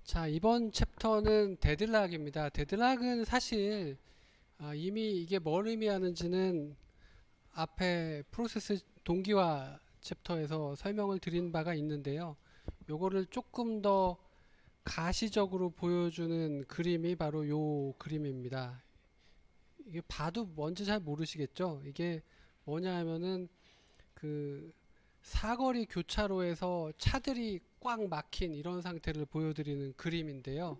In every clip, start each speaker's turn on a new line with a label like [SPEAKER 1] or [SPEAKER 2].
[SPEAKER 1] 자, 이번 챕터는 데드락입니다. 데드락은 사실 이미 이게 뭘 의미하는지는 앞에 프로세스 동기화 챕터에서 설명을 드린 바가 있는데요. 요거를 조금 더 가시적으로 보여주는 그림이 바로 요 그림입니다. 이게 봐도 뭔지 잘 모르시겠죠? 이게 뭐냐 하면은 그 사거리 교차로에서 차들이 꽉 막힌 이런 상태를 보여드리는 그림인데요.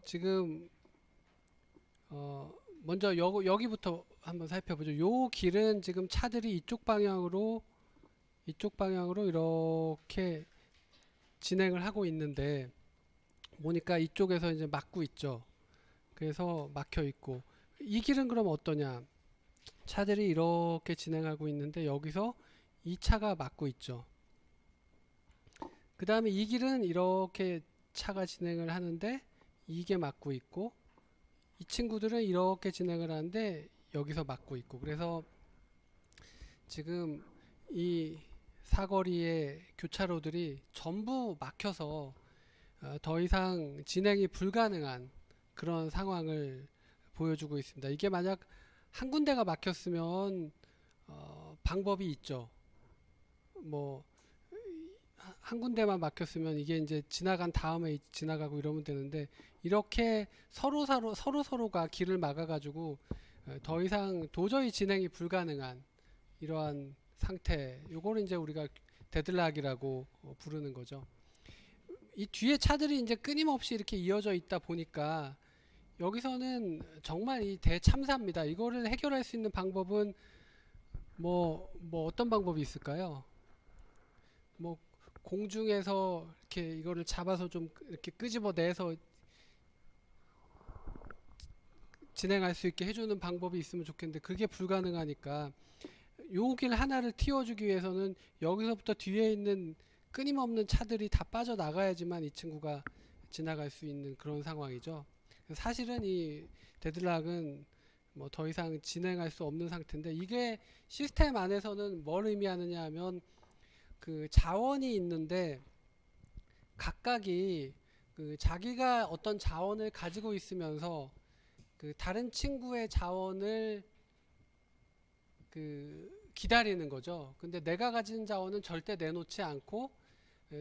[SPEAKER 1] 지금 어, 먼저 여기부터 한번 살펴보죠. 요 길은 지금 차들이 이쪽 방향으로 이렇게 진행을 하고 있는데 보니까 이쪽에서 이제 막고 있죠. 그래서 막혀 있고 이 길은 그럼 어떠냐? 차들이 이렇게 진행하고 있는데 여기서 이 차가 막고 있죠. 그 다음에 이 길은 이렇게 차가 진행을 하는데 이게 막고 있고 이 친구들은 이렇게 진행을 하는데 여기서 막고 있고 그래서 지금 이 사거리의 교차로들이 전부 막혀서 더 이상 진행이 불가능한 그런 상황을 보여주고 있습니다. 이게 만약 한 군데가 막혔으면 방법이 있죠. 뭐 한 군데만 막혔으면 이게 이제 지나간 다음에 지나가고 이러면 되는데 이렇게 서로가 길을 막아가지고 더 이상 도저히 진행이 불가능한 이러한 상태, 요거를 이제 우리가 데드락이라고 부르는 거죠. 이 뒤에 차들이 이제 끊임없이 이렇게 이어져 있다 보니까 여기서는 정말 이 대참사입니다. 이거를 해결할 수 있는 방법은 뭐 어떤 방법이 있을까요? 뭐 공중에서 이렇게 이거를 잡아서 좀 이렇게 끄집어내서 진행할 수 있게 해주는 방법이 있으면 좋겠는데 그게 불가능하니까 요 길 하나를 틔워주기 위해서는 여기서부터 뒤에 있는 끊임없는 차들이 다 빠져나가야지만 이 친구가 지나갈 수 있는 그런 상황이죠. 사실은 이 데드락은 뭐 더 이상 진행할 수 없는 상태인데 이게 시스템 안에서는 뭘 의미하느냐 하면 그 자원이 있는데 각각이 그 자기가 어떤 자원을 가지고 있으면서 그 다른 친구의 자원을 그 기다리는 거죠. 근데 내가 가진 자원은 절대 내놓지 않고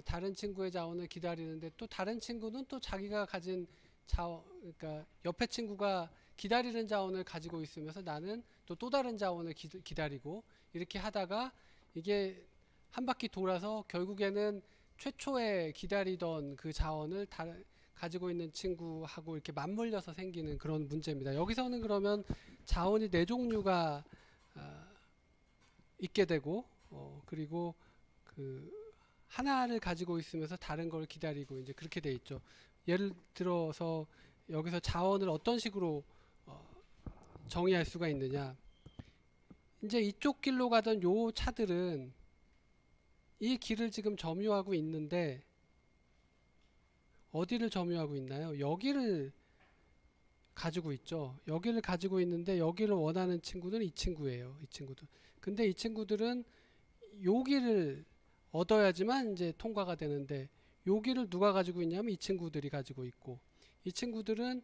[SPEAKER 1] 다른 친구의 자원을 기다리는데 또 다른 친구는 또 자기가 가진 자원, 그러니까 옆에 친구가 기다리는 자원을 가지고 있으면서 나는 또 다른 자원을 기다리고 이렇게 하다가 이게 한 바퀴 돌아서 결국에는 최초에 기다리던 그 자원을 가지고 있는 친구하고 이렇게 맞물려서 생기는 그런 문제입니다. 여기서는 그러면 자원이 네 종류가 있게 되고 그리고 그 하나를 가지고 있으면서 다른 걸 기다리고 이제 그렇게 돼 있죠. 예를 들어서 여기서 자원을 어떤 식으로 정의할 수가 있느냐? 이제 이쪽 길로 가던 요 차들은 이 길을 지금 점유하고 있는데 어디를 점유하고 있나요? 여기를 가지고 있죠. 여기를 가지고 있는데 여기를 원하는 친구는 이 친구예요. 이 친구들. 근데 이 친구들은 여기를 얻어야지만 이제 통과가 되는데 여기를 누가 가지고 있냐면 이 친구들이 가지고 있고 이 친구들은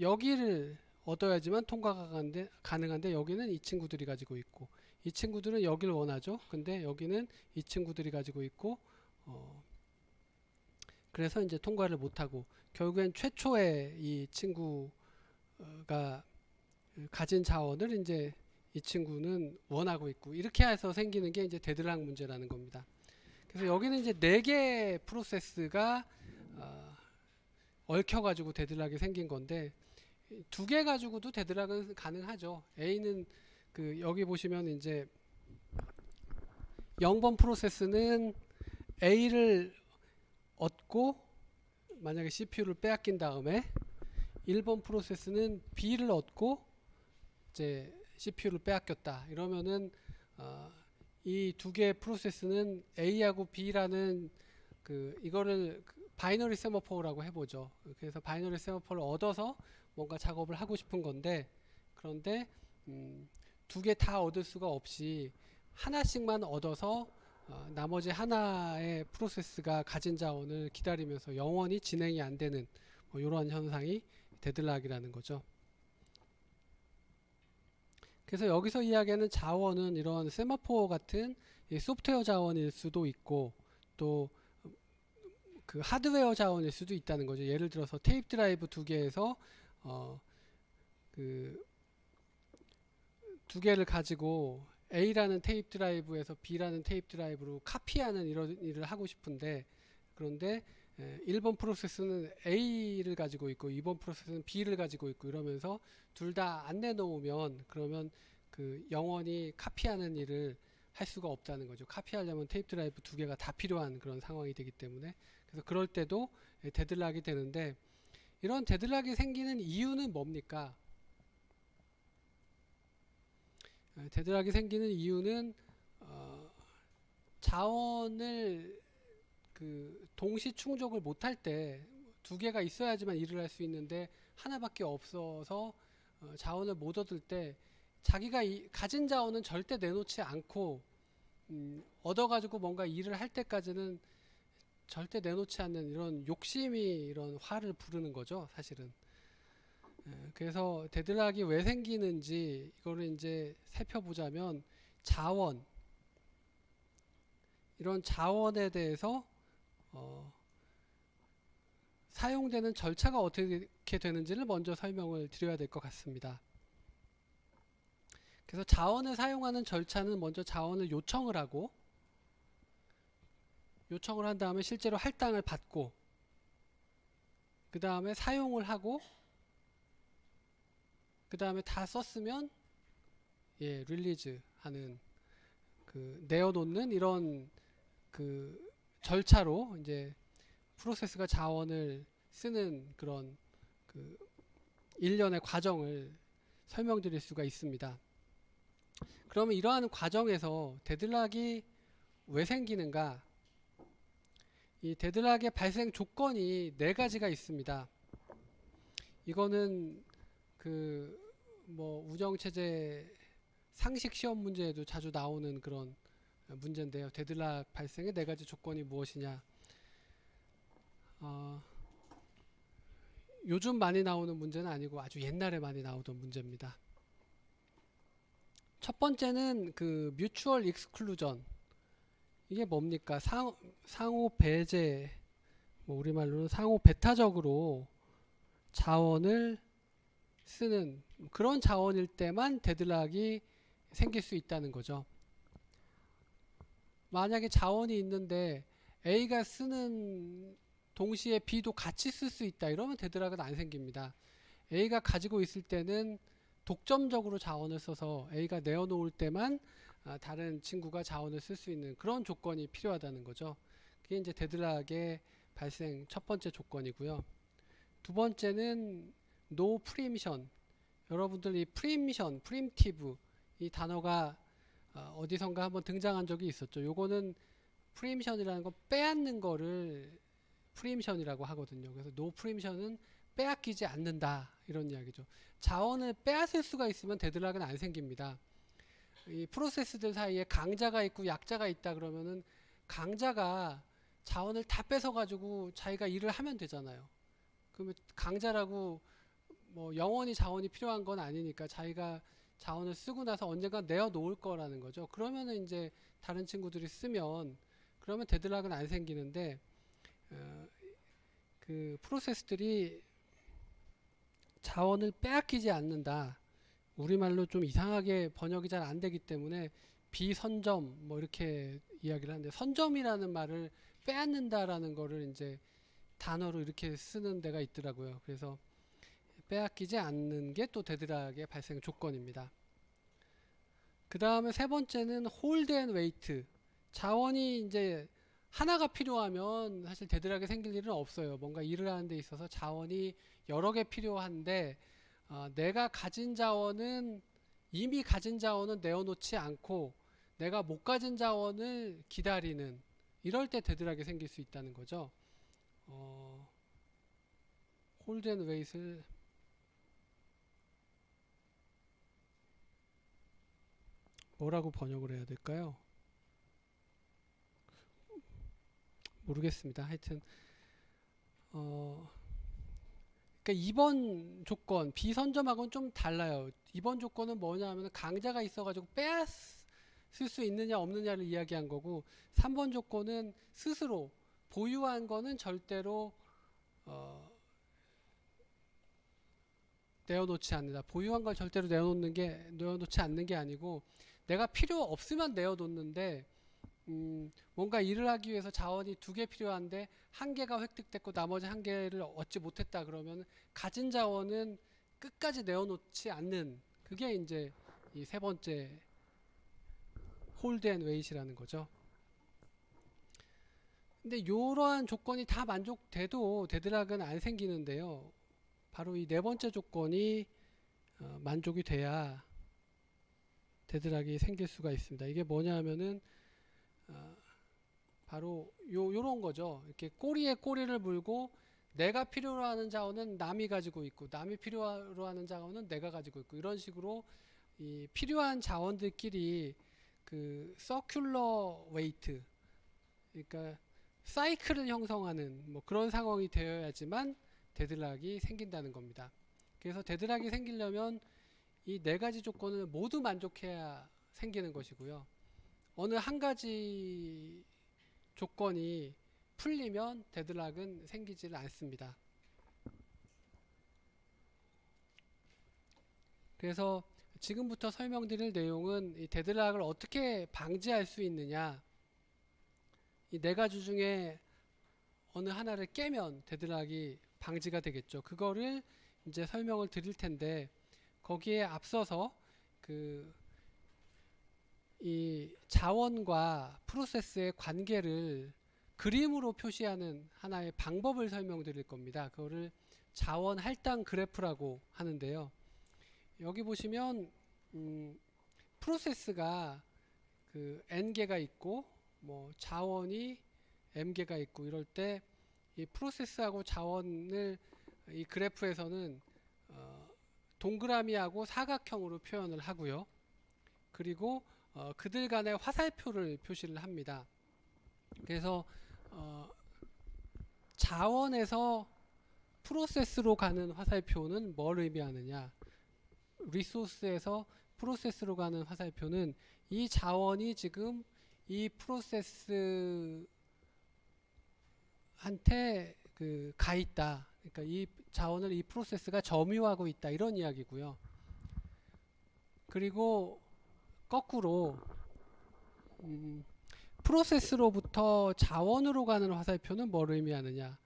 [SPEAKER 1] 여기를 얻어야지만 통과가 가능한데 여기는 이 친구들이 가지고 있고 이 친구들은 여기를 원하죠. 근데 여기는 이 친구들이 가지고 있고 그래서 이제 통과를 못하고 결국엔 최초의 이 친구가 가진 자원을 이제 이 친구는 원하고 있고 이렇게 해서 생기는 게 이제 데드락 문제라는 겁니다. 그래서 여기는 이제 네 개의 프로세스가 얽혀가지고 데드락이 생긴 건데 두 개 가지고도 데드락은 가능하죠. A는 그 여기 보시면 이제 0번 프로세스는 A를 얻고 만약에 CPU를 빼앗긴 다음에 1번 프로세스는 B를 얻고 이제 CPU를 빼앗겼다. 이러면은 이 두 개의 프로세스는 A하고 B라는 그 이거를 바이너리 세마포라고 해보죠. 그래서 바이너리 세마포를 얻어서 뭔가 작업을 하고 싶은 건데 그런데 두 개 다 얻을 수가 없이 하나씩만 얻어서 나머지 하나의 프로세스가 가진 자원을 기다리면서 영원히 진행이 안 되는 뭐 이러한 현상이 데드락이라는 거죠. 그래서 여기서 이야기하는 자원은 이런 세마포 같은 이 소프트웨어 자원일 수도 있고 또 그 하드웨어 자원일 수도 있다는 거죠. 예를 들어서 테이프 드라이브 두 개에서 그 두 개를 가지고 A라는 테이프 드라이브에서 B라는 테이프 드라이브로 카피하는 이런 일을 하고 싶은데 그런데 1번 프로세스는 A를 가지고 있고 2번 프로세스는 B를 가지고 있고 이러면서 둘 다 안 내놓으면 그러면 그 영원히 카피하는 일을 할 수가 없다는 거죠. 카피하려면 테이프 드라이브 두 개가 다 필요한 그런 상황이 되기 때문에 그래서 그럴 때도 데드락이 되는데 이런 데드락이 생기는 이유는 뭡니까? 데드락이 생기는 이유는 자원을 그 동시 충족을 못할 때 두 개가 있어야지만 일을 할 수 있는데 하나밖에 없어서 자원을 못 얻을 때 자기가 가진 자원은 절대 내놓지 않고 얻어가지고 뭔가 일을 할 때까지는 절대 내놓지 않는 이런 욕심이 이런 화를 부르는 거죠, 사실은. 그래서 데드락이 왜 생기는지 이거를 이제 살펴보자면 자원, 이런 자원에 대해서 사용되는 절차가 어떻게 되는지를 먼저 설명을 드려야 될 것 같습니다. 그래서 자원을 사용하는 절차는 먼저 자원을 요청을 하고 요청을 한 다음에 실제로 할당을 받고 그 다음에 사용을 하고 그 다음에 다 썼으면 릴리즈 하는 그 내어놓는 이런 그 절차로 이제 프로세스가 자원을 쓰는 그런 그 일련의 과정을 설명드릴 수가 있습니다. 그러면 이러한 과정에서 데드락이 왜 생기는가? 이 데드락의 발생 조건이 네 가지가 있습니다. 이거는 그 뭐 우정체제 상식 시험 문제에도 자주 나오는 그런 문제인데요. 데드락 발생의 네 가지 조건이 무엇이냐? 요즘 많이 나오는 문제는 아니고 아주 옛날에 많이 나오던 문제입니다. 첫 번째는 그 뮤추얼 익스클루전. 이게 뭡니까? 상호 배제, 뭐 우리말로는 상호 배타적으로 자원을 쓰는 그런 자원일 때만 데드락이 생길 수 있다는 거죠. 만약에 자원이 있는데 A가 쓰는 동시에 B도 같이 쓸 수 있다 이러면 데드락은 안 생깁니다. A가 가지고 있을 때는 독점적으로 자원을 써서 A가 내어놓을 때만 다른 친구가 자원을 쓸 수 있는 그런 조건이 필요하다는 거죠. 그게 이제 데드락의 발생 첫 번째 조건이고요. 두 번째는 no preemption. 여러분들 이 preemption, preemptive 이 단어가 어디선가 한번 등장한 적이 있었죠. 요거는 preemption이라는 건 빼앗는 거를 preemption이라고 하거든요. 그래서 no preemption은 빼앗기지 않는다 이런 이야기죠. 자원을 빼앗을 수가 있으면 데드락은 안 생깁니다. 이 프로세스들 사이에 강자가 있고 약자가 있다 그러면은 강자가 자원을 다 뺏어 가지고 자기가 일을 하면 되잖아요. 그러면 강자라고 뭐 영원히 자원이 필요한 건 아니니까 자기가 자원을 쓰고 나서 언젠가 내어 놓을 거라는 거죠. 그러면은 이제 다른 친구들이 쓰면 그러면 데드락은 안 생기는데 그 프로세스들이 자원을 빼앗기지 않는다. 우리말로 좀 이상하게 번역이 잘 안 되기 때문에 비선점 뭐 이렇게 이야기를 하는데 선점이라는 말을 빼앗는다라는 거를 이제 단어로 이렇게 쓰는 데가 있더라고요. 그래서 빼앗기지 않는 게 또 데드락의 발생 조건입니다. 그 다음에 세 번째는 홀드 앤 웨이트. 자원이 이제 하나가 필요하면 사실 데드락이 생길 일은 없어요. 뭔가 일을 하는 데 있어서 자원이 여러 개 필요한데 내가 가진 자원은 이미 가진 자원은 내어놓지 않고 내가 못 가진 자원을 기다리는 이럴 때 데드락이 생길 수 있다는 거죠. 홀드 앤 웨이트를 뭐라고 번역을 해야 될까요? 모르겠습니다. 하여튼 그러니까 2번 조건 비선점하고는 좀 달라요. 2번 조건은 뭐냐 하면 강자가 있어가지고 빼앗을 수 있느냐 없느냐를 이야기한 거고, 3번 조건은 스스로 보유한 거는 절대로 내어놓지 않는다. 보유한 걸 절대로 내어놓지 않는 게 아니고, 내가 필요 없으면 내어놓는데, 뭔가 일을 하기 위해서 자원이 2개 필요한데 1개가 획득됐고 나머지 1개를 얻지 못했다 그러면 가진 자원은 끝까지 내어놓지 않는, 그게 이제 이 세 번째 홀드 앤 웨이트라는 거죠. 근데 이러한 조건이 다 만족돼도 데드락은 안 생기는데요. 바로 이 네 번째 조건이 만족이 돼야 데드락이 생길 수가 있습니다. 이게 뭐냐 하면은 바로 요런 거죠. 이렇게 꼬리에 꼬리를 물고 내가 필요로 하는 자원은 남이 가지고 있고 남이 필요로 하는 자원은 내가 가지고 있고, 이런 식으로 이 필요한 자원들끼리 그 서큘러 웨이트, 그러니까 사이클을 형성하는 뭐 그런 상황이 되어야지만 데드락이 생긴다는 겁니다. 그래서 데드락이 생기려면 이 네 가지 조건을 모두 만족해야 생기는 것이고요. 어느 한 가지 조건이 풀리면 데드락은 생기질 않습니다. 그래서 지금부터 설명드릴 내용은 이 데드락을 어떻게 방지할 수 있느냐, 이 네 가지 중에 어느 하나를 깨면 데드락이 방지가 되겠죠. 그거를 이제 설명을 드릴 텐데, 거기에 앞서서 이 자원과 프로세스의 관계를 그림으로 표시하는 하나의 방법을 설명드릴 겁니다. 그거를 자원 할당 그래프라고 하는데요. 여기 보시면 프로세스가 그 n개가 있고 뭐 자원이 m개가 있고, 이럴 때 이 프로세스하고 자원을 이 그래프에서는 동그라미하고 사각형으로 표현을 하고요. 그리고 그들 간의 화살표를 표시를 합니다. 그래서 자원에서 프로세스로 가는 화살표는 뭘 의미하느냐, 리소스에서 프로세스로 가는 화살표는 이 자원이 지금 이 프로세스한테 가 있다, 그러니까 이 자원을 이 프로세스가 점유하고 있다, 이런 이야기고요. 그리고 거꾸로 프로세스로부터 자원으로 가는 화살표는 뭘 의미하느냐,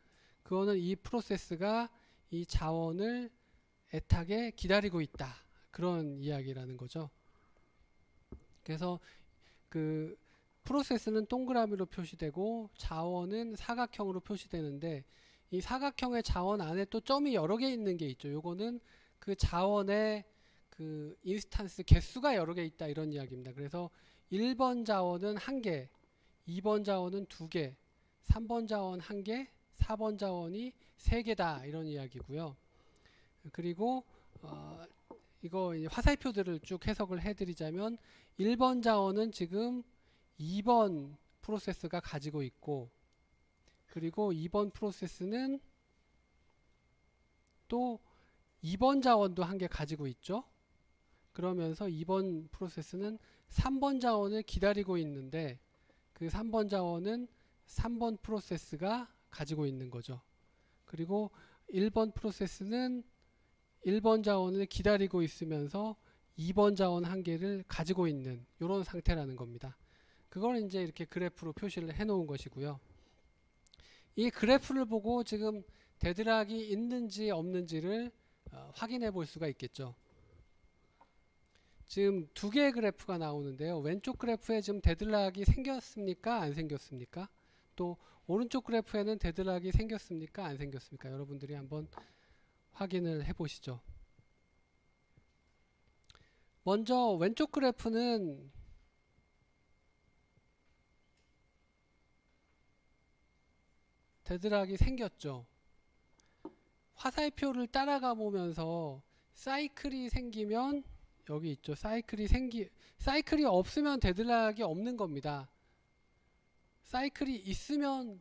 [SPEAKER 1] 그거는 이 프로세스가 이 자원을 애타게 기다리고 있다, 그런 이야기라는 거죠. 그래서 그 프로세스는 동그라미로 표시되고 자원은 사각형으로 표시되는데, 이 사각형의 자원 안에 또 점이 여러 개 있는 게 있죠. 요거는 그 자원의 그 인스탄스 개수가 여러 개 있다, 이런 이야기입니다. 그래서 1번 자원은 1개, 2번 자원은 2개, 3번 자원 1개, 4번 자원이 3개다, 이런 이야기고요. 그리고 이거 화살표들을 쭉 해석을 해드리자면, 1번 자원은 지금 2번 프로세스가 가지고 있고, 그리고 2번 프로세스는 또 2번 자원도 1개 가지고 있죠. 그러면서 2번 프로세스는 3번 자원을 기다리고 있는데, 그 3번 자원은 3번 프로세스가 가지고 있는 거죠. 그리고 1번 프로세스는 1번 자원을 기다리고 있으면서 2번 자원 1개를 가지고 있는 이런 상태라는 겁니다. 그걸 이제 이렇게 그래프로 표시를 해 놓은 것이고요. 이 그래프를 보고 지금 데드락이 있는지 없는지를 확인해 볼 수가 있겠죠. 지금 2개의 그래프가 나오는데요. 왼쪽 그래프에 지금 데드락이 생겼습니까? 안 생겼습니까? 또 오른쪽 그래프에는 데드락이 생겼습니까? 안 생겼습니까? 여러분들이 한번 확인을 해 보시죠. 먼저 왼쪽 그래프는 데드락이 생겼죠. 화살표를 따라가 보면서 사이클이 생기면, 여기 있죠. 사이클이 없으면 데드락이 없는 겁니다. 사이클이 있으면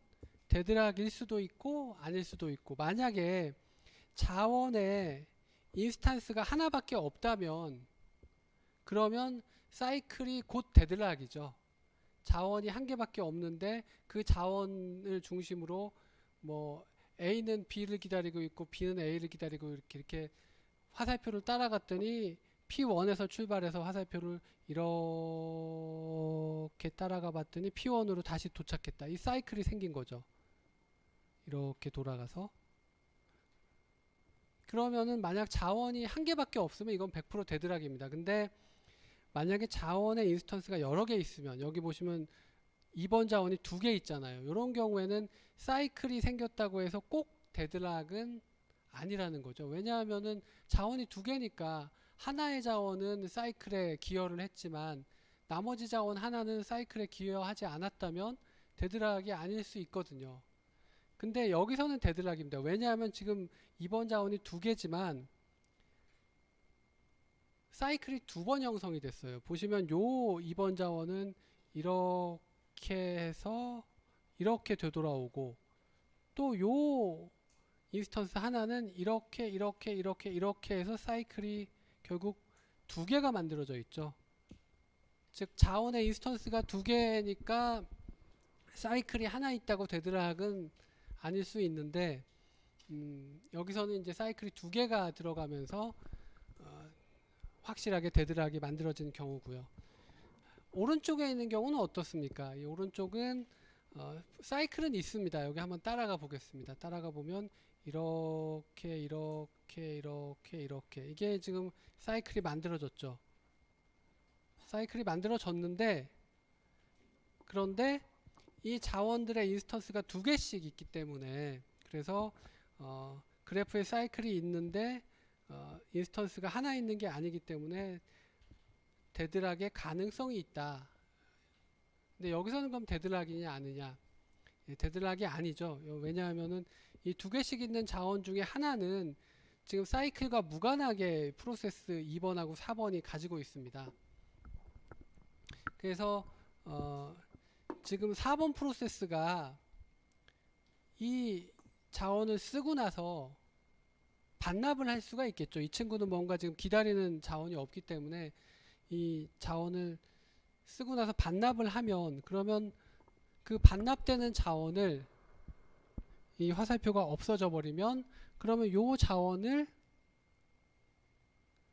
[SPEAKER 1] 데드락일 수도 있고 아닐 수도 있고, 만약에 자원에 인스턴스가 하나밖에 없다면 그러면 사이클이 곧 데드락이죠. 자원이 한 개밖에 없는데 그 자원을 중심으로 뭐 A는 B를 기다리고 있고 B는 A를 기다리고 이렇게 화살표를 따라갔더니 P1에서 출발해서 화살표를 이렇게 따라가 봤더니 P1으로 다시 도착했다. 이 사이클이 생긴 거죠. 이렇게 돌아가서. 그러면은 만약 자원이 한 개밖에 없으면 이건 100% 데드락입니다. 근데 만약에 자원의 인스턴스가 여러 개 있으면, 여기 보시면 2번 자원이 2개 있잖아요. 이런 경우에는 사이클이 생겼다고 해서 꼭 데드락은 아니라는 거죠. 왜냐하면은 자원이 2개니까 하나의 자원은 사이클에 기여를 했지만 나머지 자원 하나는 사이클에 기여하지 않았다면 데드락이 아닐 수 있거든요. 근데 여기서는 데드락입니다. 왜냐하면 지금 2번 자원이 2개지만 사이클이 2번 형성이 됐어요. 보시면 요 2번 자원은 이렇게 해서 이렇게 되돌아오고, 또 요 인스턴스 하나는 이렇게 해서 사이클이 결국 2개가 만들어져 있죠. 즉 자원의 인스턴스가 2개니까 사이클이 하나 있다고 데드락은 아닐 수 있는데, 여기서는 이제 사이클이 2개가 들어가면서 확실하게 데드락이 만들어지는 경우고요. 오른쪽에 있는 경우는 어떻습니까? 이 오른쪽은 사이클은 있습니다. 여기 한번 따라가 보겠습니다. 따라가 보면 이렇게 이게 지금 사이클이 만들어졌죠. 사이클이 만들어졌는데, 그런데 이 자원들의 인스턴스가 2개씩 있기 때문에, 그래서 그래프에 사이클이 있는데 인스턴스가 하나 있는 게 아니기 때문에 데드락의 가능성이 있다. 근데 여기서는 그럼 데드락이냐 아니냐? 데드락이 아니죠. 왜냐하면은 이 2개씩 있는 자원 중에 하나는 지금 사이클과 무관하게 프로세스 2번하고 4번이 가지고 있습니다. 그래서 지금 4번 프로세스가 이 자원을 쓰고 나서 반납을 할 수가 있겠죠. 이 친구는 뭔가 지금 기다리는 자원이 없기 때문에 이 자원을 쓰고 나서 반납을 하면, 그러면 그 반납되는 자원을, 이 화살표가 없어져 버리면, 그러면 요 자원을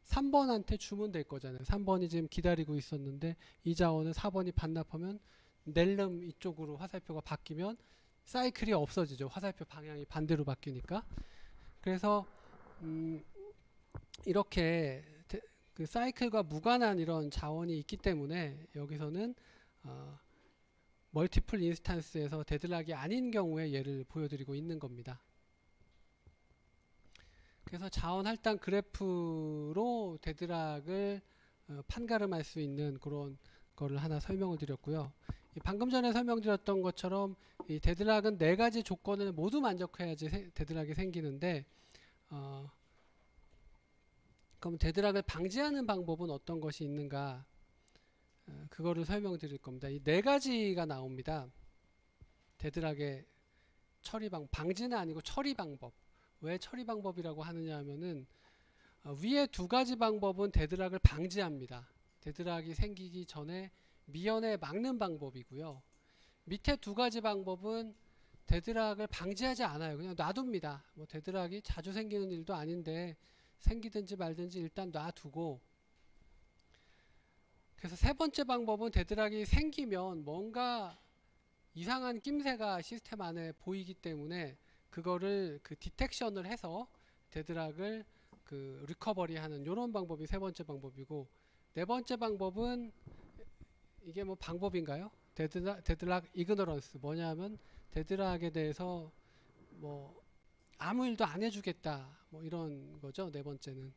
[SPEAKER 1] 3번한테 주면 될 거잖아요. 3번이 지금 기다리고 있었는데 이 자원을 4번이 반납하면 낼름 이쪽으로 화살표가 바뀌면 사이클이 없어지죠. 화살표 방향이 반대로 바뀌니까. 그래서 이렇게 그 사이클과 무관한 이런 자원이 있기 때문에 여기서는 멀티플 인스턴스에서 데드락이 아닌 경우에 예를 보여드리고 있는 겁니다. 그래서 자원 할당 그래프로 데드락을 판가름할 수 있는 그런 거를 하나 설명을 드렸고요. 방금 전에 설명드렸던 것처럼 이 데드락은 4가지 조건을 모두 만족해야지 데드락이 생기는데, 그럼 데드락을 방지하는 방법은 어떤 것이 있는가, 그거를 설명드릴 겁니다. 이 4가지가 나옵니다. 데드락의 처리 방법, 방지는 아니고 처리 방법. 왜 처리 방법이라고 하느냐 하면은 위에 2가지 방법은 데드락을 방지합니다. 데드락이 생기기 전에 미연에 막는 방법이고요. 밑에 2가지 방법은 데드락을 방지하지 않아요. 그냥 놔둡니다. 뭐 데드락이 자주 생기는 일도 아닌데 생기든지 말든지 일단 놔두고, 그래서 3번째 방법은 데드락이 생기면 뭔가 이상한 낌새가 시스템 안에 보이기 때문에 그거를 그 디텍션을 해서 데드락을 그 리커버리 하는 이런 방법이 3번째 방법이고, 4번째 방법은 이게 뭐 방법인가요? 데드락 이그너런스, 뭐냐 하면 데드락에 대해서 뭐 아무 일도 안 해주겠다, 뭐 이런 거죠. 4번째는.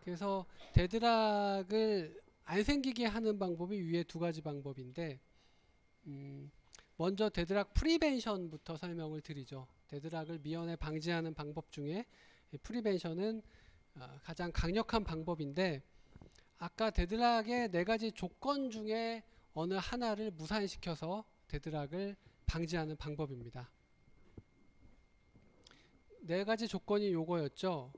[SPEAKER 1] 그래서 데드락을 안 생기게 하는 방법이 위에 2가지 방법인데, 먼저 데드락 프리벤션부터 설명을 드리죠. 데드락을 미연에 방지하는 방법 중에 프리벤션은 가장 강력한 방법인데, 아까 데드락의 4가지 조건 중에 어느 하나를 무산시켜서 데드락을 방지하는 방법입니다. 네 가지 조건이 요거였죠.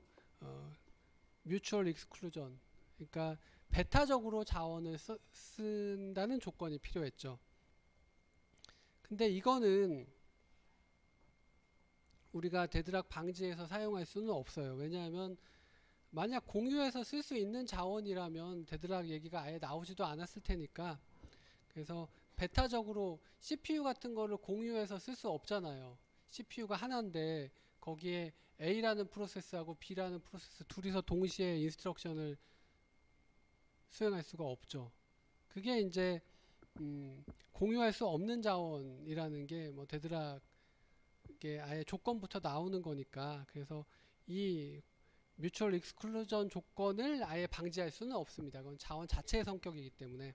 [SPEAKER 1] 뮤추얼 익스클루전, 그러니까 배타적으로 자원을 쓴다는 조건이 필요했죠. 근데 이거는 우리가 데드락 방지에서 사용할 수는 없어요. 왜냐하면 만약 공유해서 쓸 수 있는 자원이라면 데드락 얘기가 아예 나오지도 않았을 테니까. 그래서 배타적으로 CPU 같은 거를 공유해서 쓸 수 없잖아요. CPU가 하나인데 거기에 A라는 프로세스하고 B라는 프로세스 둘이서 동시에 인스트럭션을 수행할 수가 없죠. 그게 이제 공유할 수 없는 자원이라는 게 뭐 데드락에 아예 조건부터 나오는 거니까. 그래서 이 뮤추얼 익스클루전 조건을 아예 방지할 수는 없습니다. 그건 자원 자체의 성격이기 때문에.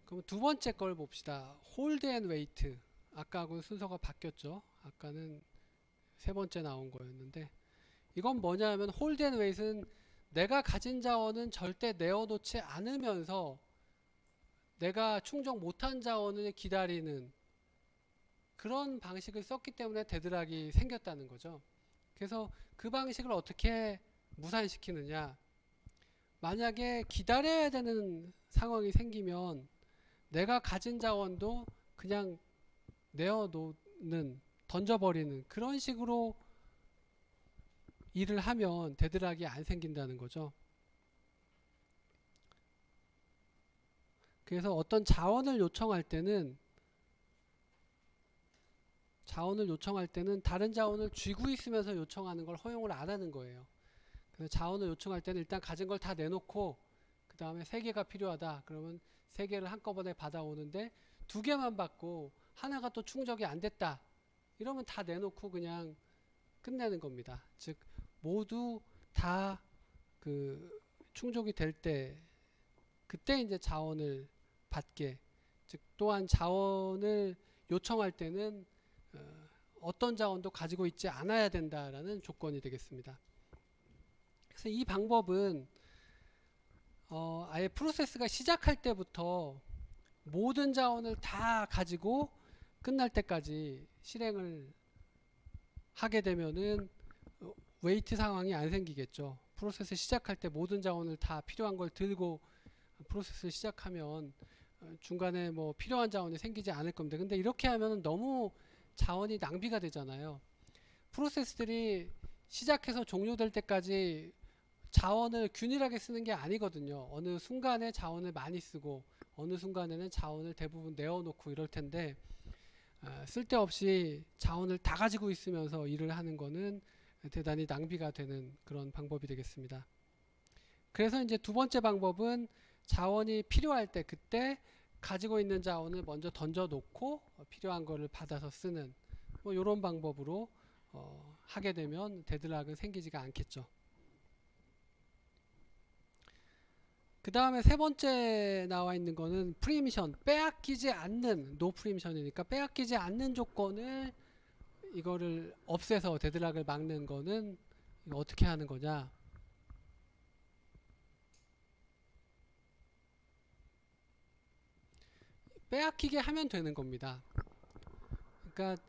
[SPEAKER 1] 그럼 두 번째 걸 봅시다. 홀드 앤 웨이트. 아까하고는 순서가 바뀌었죠. 아까는 세 번째 나온 거였는데, 이건 뭐냐면 홀드 앤 웨이트는 내가 가진 자원은 절대 내어놓지 않으면서 내가 충족 못한 자원을 기다리는 그런 방식을 썼기 때문에 데드락이 생겼다는 거죠. 그래서 그 방식을 어떻게 무산시키느냐. 만약에 기다려야 되는 상황이 생기면 내가 가진 자원도 그냥 내어놓는, 던져버리는 그런 식으로 일을 하면 데드락이 안 생긴다는 거죠. 그래서 어떤 자원을 요청할 때는 다른 자원을 쥐고 있으면서 요청하는 걸 허용을 안 하는 거예요. 그래서 자원을 요청할 때는 일단 가진 걸 다 내놓고 그 다음에 3개가 필요하다. 그러면 3개를 한꺼번에 받아오는데 2개만 받고 하나가 또 충족이 안 됐다. 이러면 다 내놓고 그냥 끝내는 겁니다. 즉 모두 다 그 충족이 될 때 그때 이제 자원을 받게, 즉 또한 자원을 요청할 때는 어떤 자원도 가지고 있지 않아야 된다라는 조건이 되겠습니다. 그래서 이 방법은 아예 프로세스가 시작할 때부터 모든 자원을 다 가지고 끝날 때까지 실행을 하게 되면은 웨이트 상황이 안 생기겠죠. 프로세스 시작할 때 모든 자원을 다 필요한 걸 들고 프로세스를 시작하면 중간에 뭐 필요한 자원이 생기지 않을 겁니다. 근데 이렇게 하면 너무 자원이 낭비가 되잖아요. 프로세스들이 시작해서 종료될 때까지 자원을 균일하게 쓰는 게 아니거든요. 어느 순간에 자원을 많이 쓰고 어느 순간에는 자원을 대부분 내어놓고 이럴 텐데, 쓸데없이 자원을 다 가지고 있으면서 일을 하는 거는 대단히 낭비가 되는 그런 방법이 되겠습니다. 그래서 이제 두 번째 방법은 자원이 필요할 때 그때 가지고 있는 자원을 먼저 던져 놓고 필요한 거를 받아서 쓰는 뭐 이런 방법으로 하게 되면 데드락은 생기지가 않겠죠. 그 다음에 세 번째 나와 있는 거는 프리미션, 빼앗기지 않는, 노 프리미션이니까 빼앗기지 않는 조건을 이거를 없애서 데드락을 막는 거는 이거 어떻게 하는 거냐. 빼앗기게 하면 되는 겁니다. 그러니까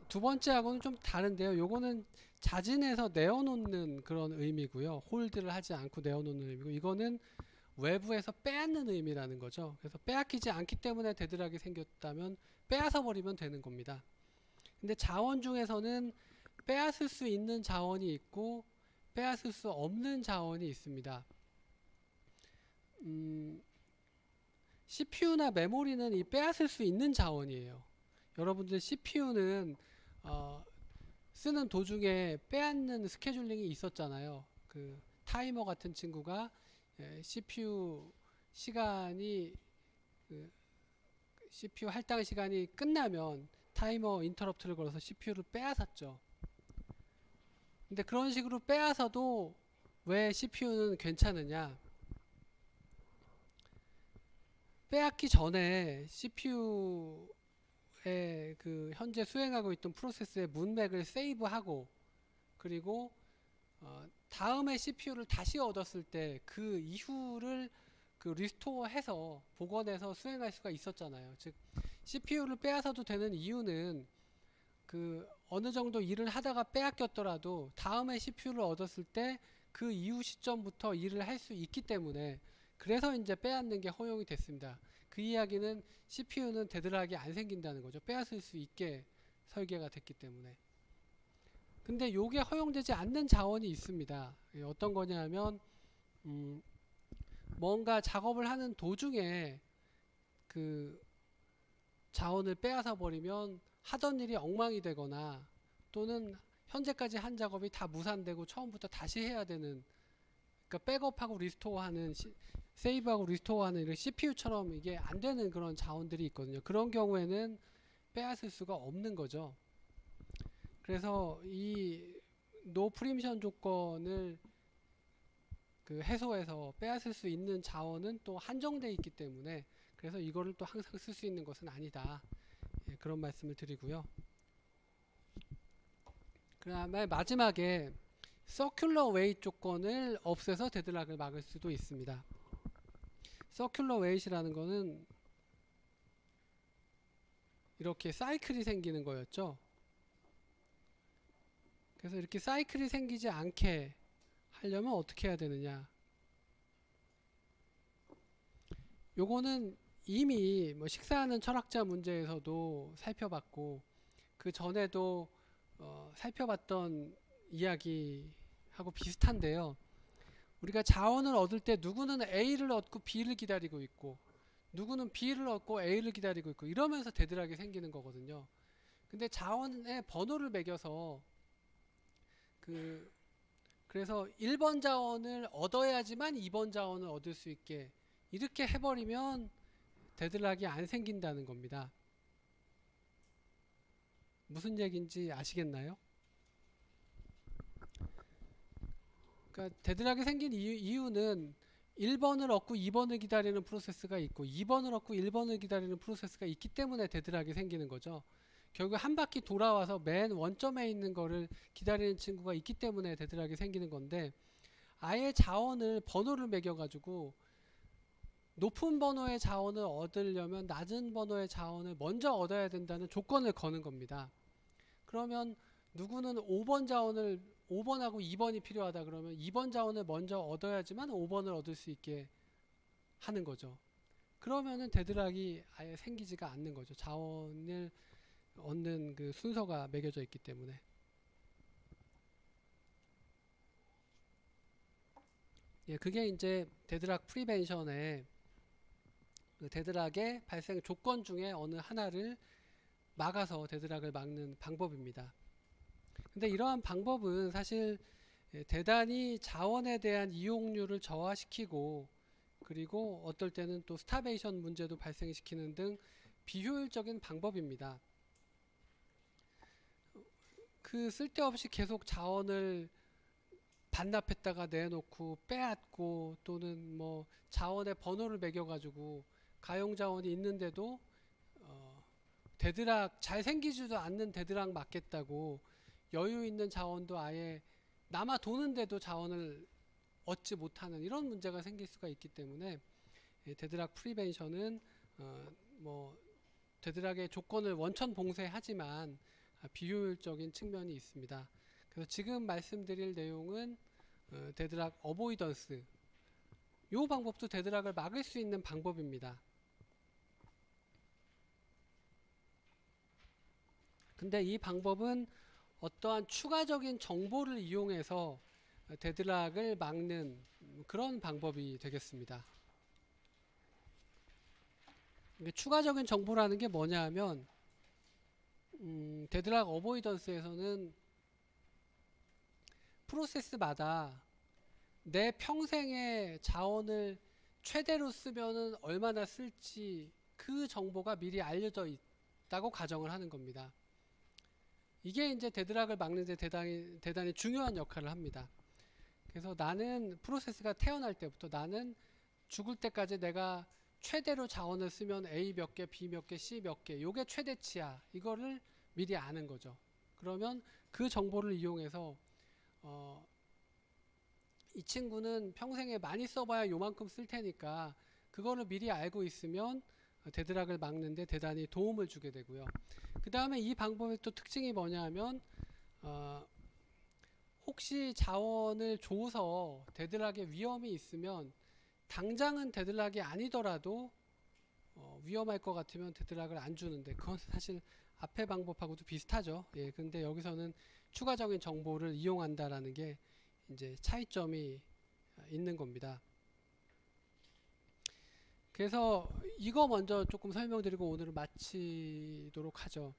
[SPEAKER 1] 두 번째하고는 좀 다른데요. 요거는 자진해서 내어놓는 그런 의미고요. 홀드를 하지 않고 내어놓는 의미고, 이거는 외부에서 빼앗는 의미라는 거죠. 그래서 빼앗기지 않기 때문에 데드락이 생겼다면 빼앗아 버리면 되는 겁니다. 근데 자원 중에서는 빼앗을 수 있는 자원이 있고 빼앗을 수 없는 자원이 있습니다. CPU나 메모리는 이 빼앗을 수 있는 자원이에요. 여러분들 CPU는 쓰는 도중에 빼앗는 스케줄링이 있었잖아요. 그 타이머 같은 친구가 CPU 시간이 CPU 할당 시간이 끝나면 타이머 인터럽트를 걸어서 CPU를 빼앗았죠. 근데 그런 식으로 빼앗아도 왜 CPU는 괜찮으냐? 빼앗기 전에 CPU에 그 현재 수행하고 있던 프로세스의 문맥을 세이브하고, 그리고 다음에 CPU를 다시 얻었을 때 그 이후를 그 리스토어해서 복원해서 수행할 수가 있었잖아요. 즉 CPU를 빼앗아도 되는 이유는 그 어느 정도 일을 하다가 빼앗겼더라도 다음에 CPU를 얻었을 때 그 이후 시점부터 일을 할 수 있기 때문에, 그래서 이제 빼앗는 게 허용이 됐습니다. 그 이야기는 CPU는 데드락이 안 생긴다는 거죠. 빼앗을 수 있게 설계가 됐기 때문에. 근데 요게 허용되지 않는 자원이 있습니다. 어떤 거냐면 뭔가 작업을 하는 도중에 그 자원을 빼앗아 버리면 하던 일이 엉망이 되거나, 또는 현재까지 한 작업이 다 무산되고 처음부터 다시 해야 되는, 그러니까 백업하고 리스토어하는, 세이브하고 리스토어하는 이런 CPU처럼 이게 안 되는 그런 자원들이 있거든요. 그런 경우에는 빼앗을 수가 없는 거죠. 그래서 이 노 프리미션 조건을 그 해소해서 빼앗을 수 있는 자원은 또 한정되어 있기 때문에, 그래서 이거를 또 항상 쓸 수 있는 것은 아니다. 예, 그런 말씀을 드리고요. 그 다음에 마지막에 서큘러 웨이 조건을 없애서 데드락을 막을 수도 있습니다. 서큘러 웨이시라는 거는 이렇게 사이클이 생기는 거였죠. 그래서 이렇게 사이클이 생기지 않게 하려면 어떻게 해야 되느냐. 요거는 이미 뭐 식사하는 철학자 문제에서도 살펴봤고, 그 전에도 살펴봤던 이야기하고 비슷한데요. 우리가 자원을 얻을 때 누구는 A를 얻고 B를 기다리고 있고, 누구는 B를 얻고 A를 기다리고 있고, 이러면서 데드락이 생기는 거거든요. 근데 자원의 번호를 매겨서 그래서 1번 자원을 얻어야지만 2번 자원을 얻을 수 있게 이렇게 해버리면 데드락이 안 생긴다는 겁니다. 무슨 얘기인지 아시겠나요? 그러니까 데드락이 생긴 이유는 1번을 얻고 2번을 기다리는 프로세스가 있고 2번을 얻고 1번을 기다리는 프로세스가 있기 때문에 데드락이 생기는 거죠. 결국 한 바퀴 돌아와서 맨 원점에 있는 거를 기다리는 친구가 있기 때문에 데드락이 생기는 건데, 아예 자원을 번호를 매겨가지고 높은 번호의 자원을 얻으려면 낮은 번호의 자원을 먼저 얻어야 된다는 조건을 거는 겁니다. 그러면 누구는 5번 자원을 5번하고 2번이 필요하다 그러면 2번 자원을 먼저 얻어야지만 5번을 얻을 수 있게 하는 거죠. 그러면은 데드락이 아예 생기지가 않는 거죠. 자원을 얻는 그 순서가 매겨져 있기 때문에. 예, 그게 이제 데드락 프리벤션의 그 데드락의 발생 조건 중에 어느 하나를 막아서 데드락을 막는 방법입니다. 근데 이러한 방법은 사실 대단히 자원에 대한 이용률을 저하시키고, 그리고 어떨 때는 또 스타베이션 문제도 발생시키는 등 비효율적인 방법입니다. 그 쓸데없이 계속 자원을 반납했다가 내놓고 빼앗고, 또는 뭐 자원의 번호를 매겨가지고 가용 자원이 있는데도 데드락 잘 생기지도 않는 데드락 맞겠다고 여유 있는 자원도 아예 남아 도는데도 자원을 얻지 못하는 이런 문제가 생길 수가 있기 때문에, 데드락 프리벤션은 뭐 데드락의 조건을 원천 봉쇄하지만 비효율적인 측면이 있습니다. 그래서 지금 말씀드릴 내용은 데드락 어보이던스, 이 방법도 데드락을 막을 수 있는 방법입니다. 근데 이 방법은 어떠한 추가적인 정보를 이용해서 데드락을 막는 그런 방법이 되겠습니다. 추가적인 정보라는 게 뭐냐 하면, 데드락 어보이던스에서는 프로세스마다 내 평생의 자원을 최대로 쓰면은 얼마나 쓸지 그 정보가 미리 알려져 있다고 가정을 하는 겁니다. 이게 이제 데드락을 막는 데 대단히 중요한 역할을 합니다. 그래서 나는 프로세스가 태어날 때부터 나는 죽을 때까지 내가 최대로 자원을 쓰면 A 몇 개, B 몇 개, C 몇 개, 요게 최대치야. 이거를 미리 아는 거죠. 그러면 그 정보를 이용해서 이 친구는 평생에 많이 써봐야 요만큼 쓸 테니까 그거를 미리 알고 있으면 데드락을 막는데 대단히 도움을 주게 되고요. 그 다음에 이 방법의 또 특징이 뭐냐 하면 혹시 자원을 줘서 데드락의 위험이 있으면 당장은 데드락이 아니더라도 위험할 것 같으면 데드락을 안 주는데 그건 사실 앞의 방법하고도 비슷하죠. 예, 근데 여기서는 추가적인 정보를 이용한다라는 게 이제 차이점이 있는 겁니다. 그래서 이거 먼저 조금 설명드리고 오늘은 마치도록 하죠.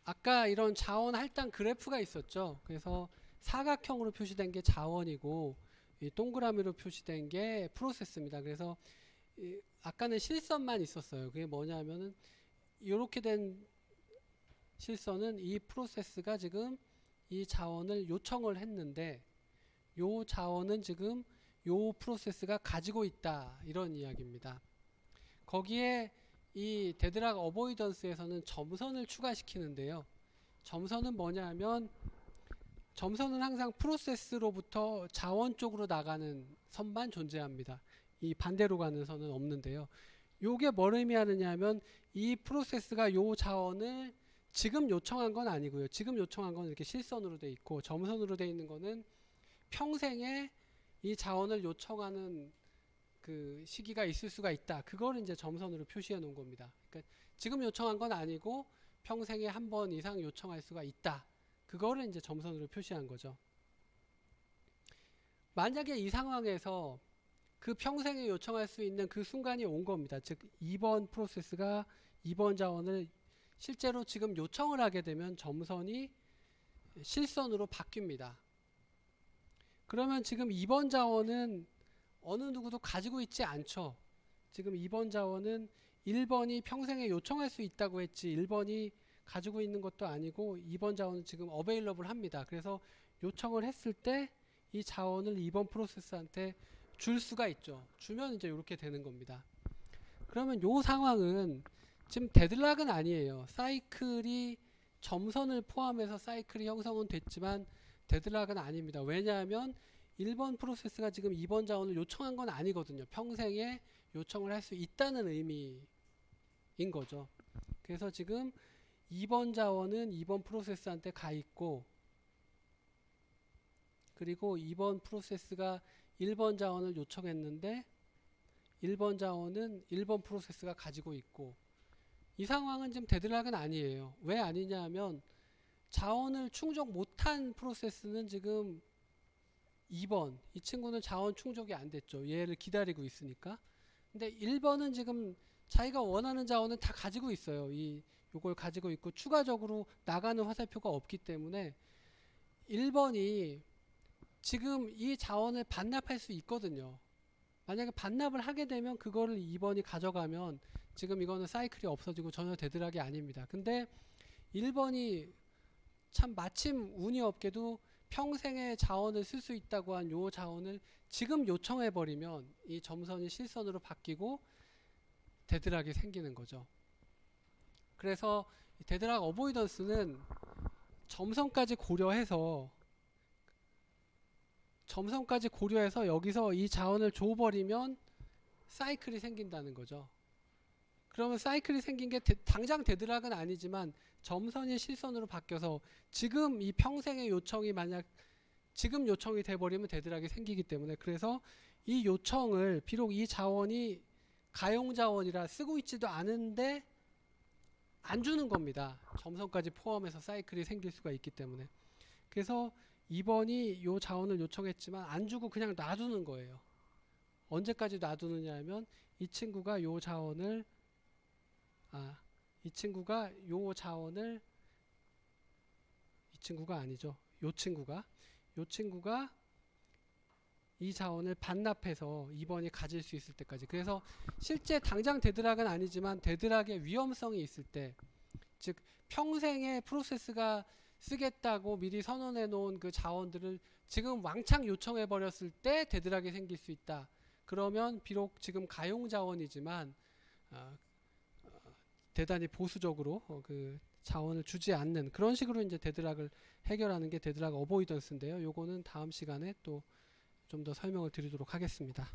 [SPEAKER 1] 아까 이런 자원 할당 그래프가 있었죠. 그래서 사각형으로 표시된 게 자원이고 이 동그라미로 표시된 게 프로세스입니다. 그래서 아까는 실선만 있었어요. 그게 뭐냐면은 이렇게 된 실선은 이 프로세스가 지금 이 자원을 요청을 했는데 요 자원은 지금 요 프로세스가 가지고 있다 이런 이야기입니다. 거기에 이 데드락 어보이던스에서는 점선을 추가시키는데요. 점선은 뭐냐 하면 점선은 항상 프로세스로부터 자원 쪽으로 나가는 선만 존재합니다. 이 반대로 가는 선은 없는데요. 요게 뭘 의미하느냐 하면 이 프로세스가 요 자원을 지금 요청한 건 아니고요. 지금 요청한 건 이렇게 실선으로 돼 있고 점선으로 돼 있는 거는 평생에 이 자원을 요청하는 그 시기가 있을 수가 있다. 그걸 이제 점선으로 표시해 놓은 겁니다. 그러니까 지금 요청한 건 아니고 평생에 한 번 이상 요청할 수가 있다. 그거를 이제 점선으로 표시한 거죠. 만약에 이 상황에서 그 평생에 요청할 수 있는 그 순간이 온 겁니다. 즉 2번 프로세스가 2번 자원을 실제로 지금 요청을 하게 되면 점선이 실선으로 바뀝니다. 그러면 지금 2번 자원은 어느 누구도 가지고 있지 않죠. 지금 2번 자원은 1번이 평생에 요청할 수 있다고 했지 1번이 가지고 있는 것도 아니고 2번 자원은 지금 어베일러블 합니다. 그래서 요청을 했을 때 이 자원을 2번 프로세스한테 줄 수가 있죠. 주면 이제 이렇게 되는 겁니다. 그러면 이 상황은 지금 데드락은 아니에요. 사이클이 점선을 포함해서 사이클이 형성은 됐지만 데드락은 아닙니다. 왜냐하면 1번 프로세스가 지금 2번 자원을 요청한 건 아니거든요. 평생에 요청을 할 수 있다는 의미인 거죠. 그래서 지금 2번 자원은 2번 프로세스한테 가 있고 그리고 2번 프로세스가 1번 자원을 요청했는데 1번 자원은 1번 프로세스가 가지고 있고 이 상황은 지금 데드락은 아니에요. 왜 아니냐 하면 자원을 충족 못한 프로세스는 지금 2번 이 친구는 자원 충족이 안 됐죠. 얘를 기다리고 있으니까. 근데 1번은 지금 자기가 원하는 자원은 다 가지고 있어요. 요걸 가지고 있고 추가적으로 나가는 화살표가 없기 때문에 1번이 지금 이 자원을 반납할 수 있거든요. 만약에 반납을 하게 되면 그거를 2번이 가져가면 지금 이거는 사이클이 없어지고 전혀 데드락이 아닙니다. 근데 1번이 참 마침 운이 없게도 평생의 자원을 쓸 수 있다고 한 요 자원을 지금 요청해 버리면 이 점선이 실선으로 바뀌고 데드락이 생기는 거죠. 그래서 데드락 어보이던스는 점선까지 고려해서 여기서 이 자원을 줘버리면 사이클이 생긴다는 거죠. 그러면 사이클이 생긴 게 당장 데드락은 아니지만 점선이 실선으로 바뀌어서 지금 이 평생의 요청이 만약 지금 요청이 돼버리면 데드락이 생기기 때문에 그래서 이 요청을 비록 이 자원이 가용자원이라 쓰고 있지도 않은데 안 주는 겁니다. 점선까지 포함해서 사이클이 생길 수가 있기 때문에 그래서 2번이 요 자원을 요청했지만 안 주고 그냥 놔두는 거예요. 언제까지 놔두느냐 하면 이 친구가 요 자원을 이 친구가 이 자원을 반납해서 2번이 가질 수 있을 때까지. 그래서 실제 당장 데드락은 아니지만 데드락의 위험성이 있을 때, 즉 평생에 프로세스가 쓰겠다고 미리 선언해 놓은 그 자원들을 지금 왕창 요청해 버렸을 때 데드락이 생길 수 있다. 그러면 비록 지금 가용 자원이지만 대단히 보수적으로 그 자원을 주지 않는 그런 식으로 이제 데드락을 해결하는 게 데드락 어보이던스인데요. 요거는 다음 시간에 또 좀 더 설명을 드리도록 하겠습니다.